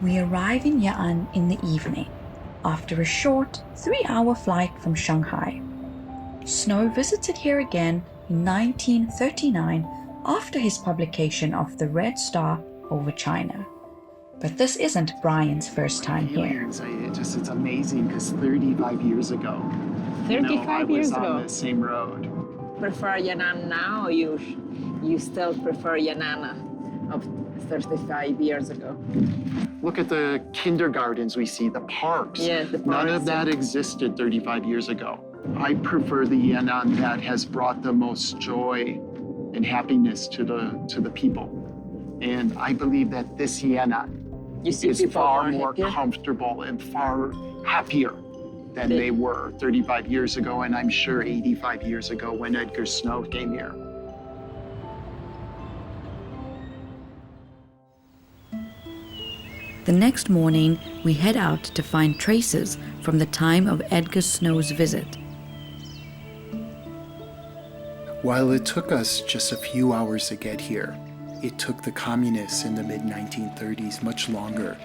We arrive in Yan'an in the evening, after a short 3-hour flight from Shanghai. Snow visited here again in 1939 after his publication of The Red Star over China. But this isn't Brian's first time here. It's amazing because 35 years ago, 35 years ago, I was on the same road. Prefer Yan'an now, or you still prefer Yan'an of 35 years ago? Look at the kindergartens we see, the parks. Yes, the parks. None of that existed 35 years ago. I prefer the Yan'an that has brought the most joy and happiness to the people. And I believe that this Yan'an is far more comfortable and far happier than they were 35 years ago, and I'm sure 85 years ago when Edgar Snow came here. The next morning, we head out to find traces from the time of Edgar Snow's visit. While it took us just a few hours to get here, it took the communists in the mid-1930s much longer.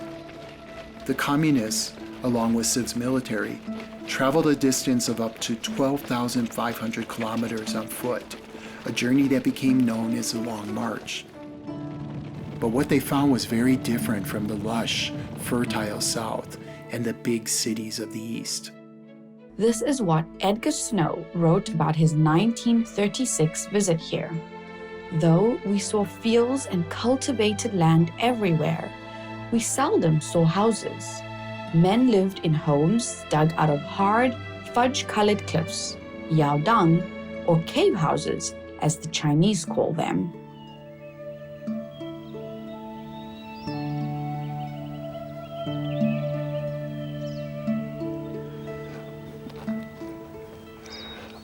The communists, along with Sib's military, traveled a distance of up to 12,500 kilometers on foot, a journey that became known as the Long March. But what they found was very different from the lush, fertile south and the big cities of the east. This is what Edgar Snow wrote about his 1936 visit here. Though we saw fields and cultivated land everywhere, we seldom saw houses. Men lived in homes dug out of hard, fudge-colored cliffs, yaodang, or cave houses, as the Chinese call them.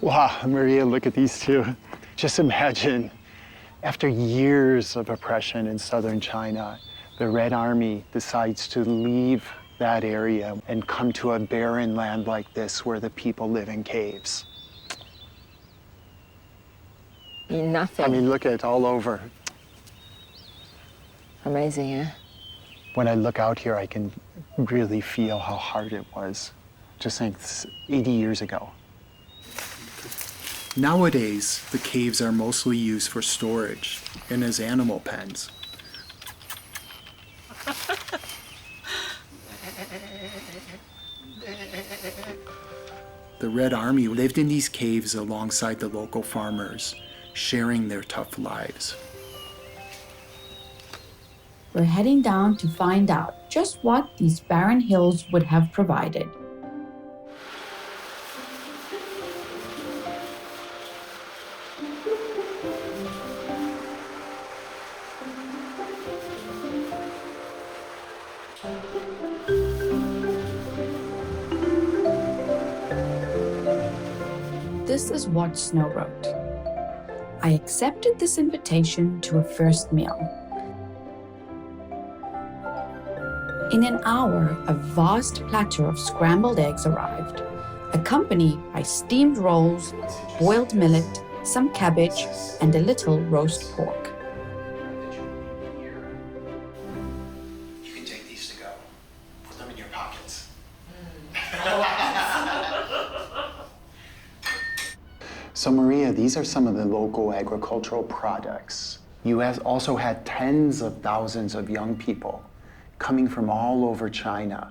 Wow, Maria, look at these two. Just imagine, after years of oppression in southern China, the Red Army decides to leave that area and come to a barren land like this where the people live in caves. Nothing. I mean, look at it all over. Amazing, eh? When I look out here, I can really feel how hard it was. Just think 80 years ago. Nowadays, the caves are mostly used for storage and as animal pens. The Red Army lived in these caves alongside the local farmers, sharing their tough lives. We're heading down to find out just what these barren hills would have provided. This is what Snow wrote. I accepted this invitation to a first meal. In an hour, a vast platter of scrambled eggs arrived, accompanied by steamed rolls, boiled millet, some cabbage, and a little roast pork. You can take these to go. Put them in your pockets. So Maria, these are some of the local agricultural products. You have also had tens of thousands of young people coming from all over China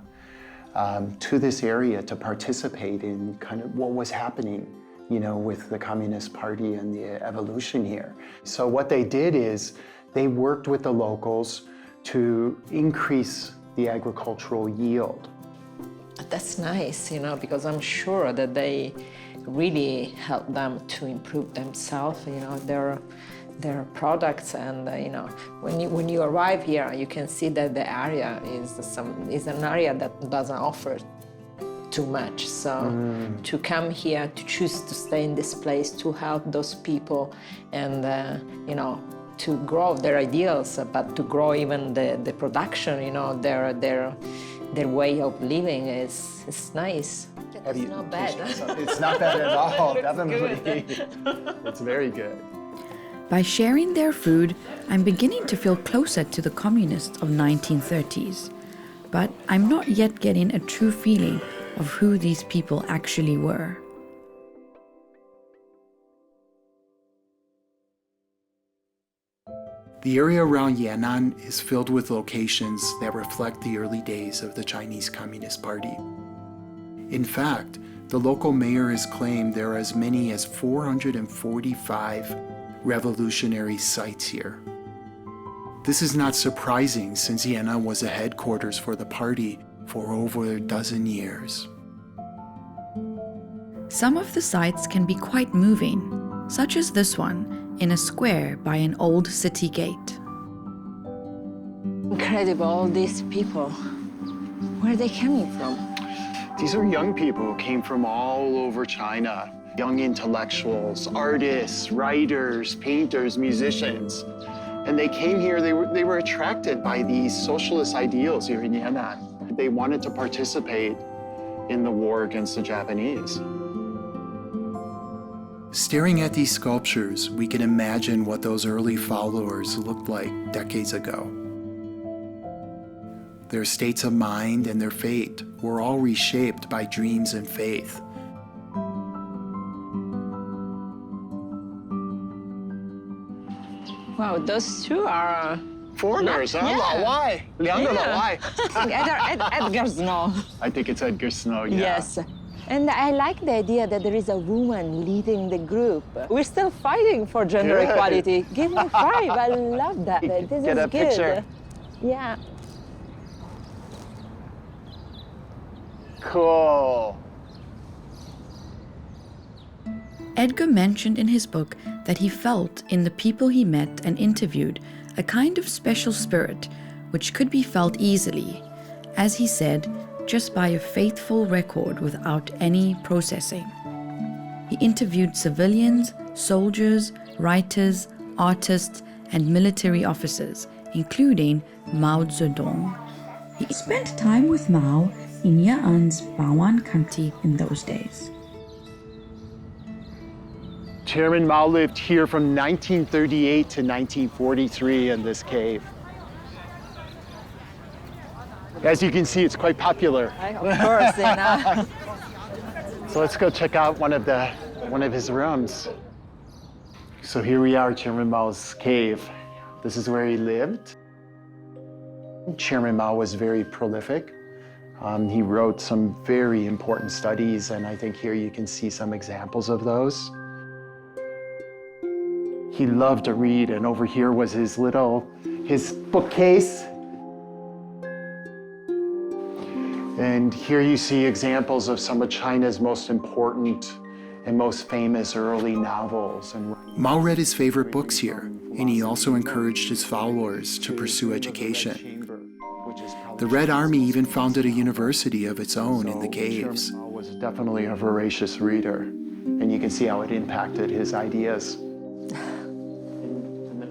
to this area to participate in kind of what was happening, you know, with the Communist Party and the evolution here. So what they did is they worked with the locals to increase the agricultural yield. That's nice, you know, because I'm sure that they really help them to improve themselves, you know, their products. And you know, when you arrive here, you can see that the area is an area that doesn't offer too much. So to come here, to choose to stay in this place, to help those people, and you know, to grow their ideals, but to grow even the production, you know, their way of living is nice. It's not bad. It's not bad at all, definitely. It's very good. By sharing their food, I'm beginning to feel closer to the communists of 1930s. but I'm not yet getting a true feeling of who these people actually were. The area around Yan'an is filled with locations that reflect the early days of the Chinese Communist Party. In fact, the local mayor has claimed there are as many as 445 revolutionary sites here. This is not surprising since Yan'an was the headquarters for the party for over a dozen years. Some of the sites can be quite moving, such as this one, in a square by an old city gate. Incredible, all these people. Where are they coming from? These are young people who came from all over China. Young intellectuals, artists, writers, painters, musicians. And they came here, they were attracted by these socialist ideals here in Yan'an. They wanted to participate in the war against the Japanese. Staring at these sculptures, we can imagine what those early followers looked like decades ago. Their states of mind and their fate were all reshaped by dreams and faith. Wow, those two are Foreigners, huh? Yeah. 老外，两个老外。 Edgar Snow. I think it's Edgar Snow, yeah. Yes. And I like the idea that there is a woman leading the group. We're still fighting for gender Yeah. equality. Give me 5. I love that. This Get is a good. picture. Yeah. Cool. Edgar mentioned in his book that he felt in the people he met and interviewed a kind of special spirit which could be felt easily, as he said, just by a faithful record without any processing. He interviewed civilians, soldiers, writers, artists, and military officers, including Mao Zedong. He spent time with Mao in Yan'an's Bawan County in those days. Chairman Mao lived here from 1938 to 1943 in this cave. As you can see, it's quite popular. Of course, So let's go check out one of his rooms. So here we are, Chairman Mao's cave. This is where he lived. Chairman Mao was very prolific. He wrote some very important studies, and I think here you can see some examples of those. He loved to read, and over here was his bookcase. And here you see examples of some of China's most important and most famous early novels. Mao read his favorite books here, and he also encouraged his followers to pursue education. The Red Army even founded a university of its own in the caves. Mao was definitely a voracious reader, and you can see how it impacted his ideas.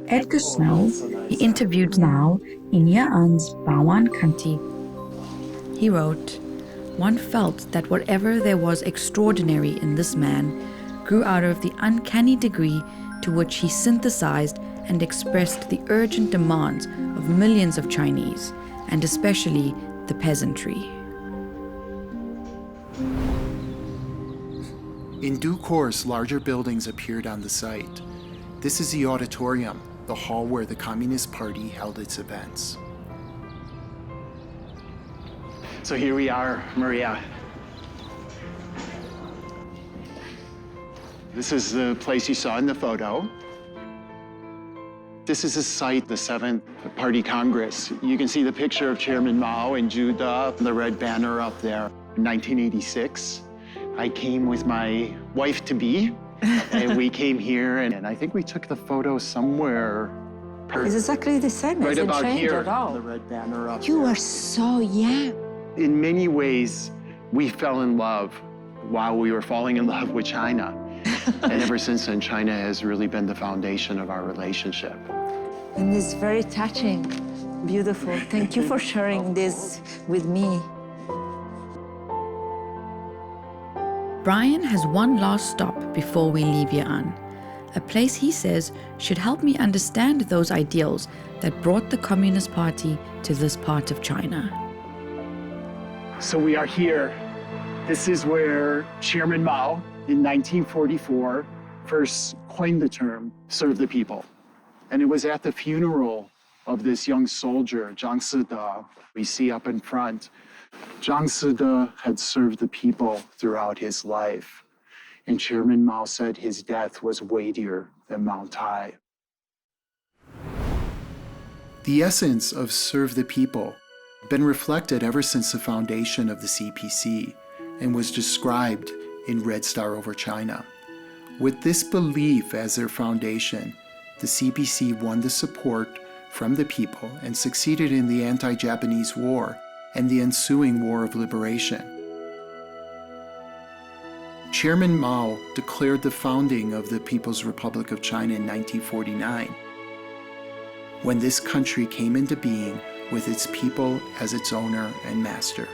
Edgar Snow, he interviewed now in Yan'an's Bawan County. He wrote, "One felt that whatever there was extraordinary in this man grew out of the uncanny degree to which he synthesized and expressed the urgent demands of millions of Chinese, and especially the peasantry." In due course, larger buildings appeared on the site. This is the auditorium, the hall where the Communist Party held its events. So here we are, Maria. This is the place you saw in the photo. This is a site, the 7th Party Congress. You can see the picture of Chairman Mao and Judah, the red banner up there. In 1986, I came with my wife-to-be, and we came here, and I think we took the photo somewhere. It's exactly the same. Right It about changed here, at all. the red banner up You there. are so young. In many ways, we fell in love while we were falling in love with China. And ever since then, China has really been the foundation of our relationship. And it's very touching, beautiful. Thank you for sharing this with me. Brian has one last stop before we leave Yan'an, a place he says should help me understand those ideals that brought the Communist Party to this part of China. So we are here. This is where Chairman Mao, in 1944, first coined the term, serve the people. And it was at the funeral of this young soldier, Zhang Side, we see up in front. Zhang Side had served the people throughout his life. And Chairman Mao said his death was weightier than Mount Tai. The essence of serve the people had been reflected ever since the foundation of the CPC and was described in Red Star over China. With this belief as their foundation, the CPC won the support from the people and succeeded in the anti-Japanese war and the ensuing War of Liberation. Chairman Mao declared the founding of the People's Republic of China in 1949, when this country came into being with its people as its owner and master.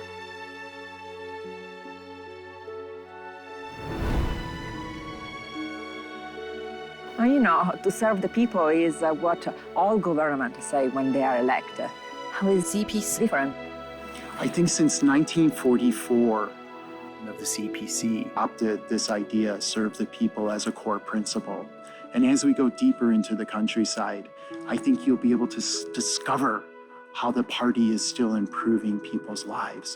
To serve the people is what all governments say when they are elected. How is CPC different? I think since 1944, Of the CPC. adopted this idea, serve the people, as a core principle. And as we go deeper into the countryside, I think you'll be able to discover how the party is still improving people's lives.